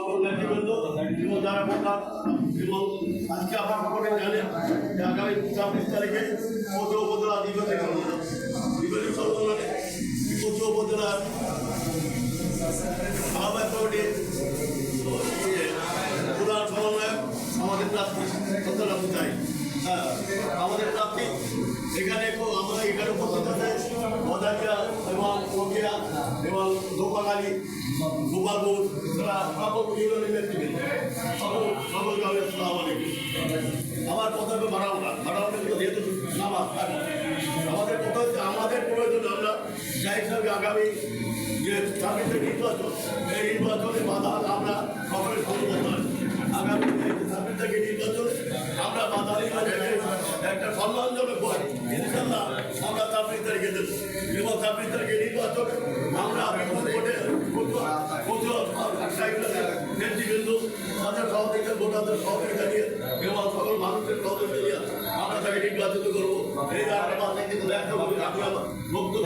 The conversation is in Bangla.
সকল নেতৃবৃন্দ এবং যারা ভোটার এবং আজকে আপনার সকলে জানেন যে আগামী 26 তারিখে পৌর উপজেলা নির্বাচনী সম্মেলনে পৌর উপজেলার আহ্বায়ক কমিটির প্রধান সমন্বয়ক আমাদের প্রার্থী সত্যনাথ চাই। হ্যাঁ, আমাদের প্রার্থী এখানে আমাদের এখানে উপস্থিত আছে মজাকিয়া এবং রকিয়া এবং গোপাকালী গোপালপুর তারা সকল ইউনিয়নের নেতৃবৃন্দ সকল গ্রামের সালাম আলাইকুম। আমার কথা হচ্ছে ভাড়াওনা কিন্তু যেহেতু নামাজ আমাদের কথা হচ্ছে আমাদের প্রয়োজন আমরা যাই হিসাবে আগামী যে 26 নির্বাচন এই নির্বাচনে বাধা আমরা সকলে শুরু করতে পারি। আগামী 26 তারিখে নির্বাচনে আমরা বাধা একটা সম্মানজনক ভোট ইনশাল্লাহ আমরা 26 তারিখে দেব এবং 26 তারিখে নির্বাচনে আমরা নেতৃবৃন্দ তাদের সহযোগিতা ভোটারদের সহযোগিতা নিয়ে এবং সকল মানুষের সহযোগিতা নিয়ে আমরা তাকে নির্বাচিত করবো। এই আমরা বক্তব্য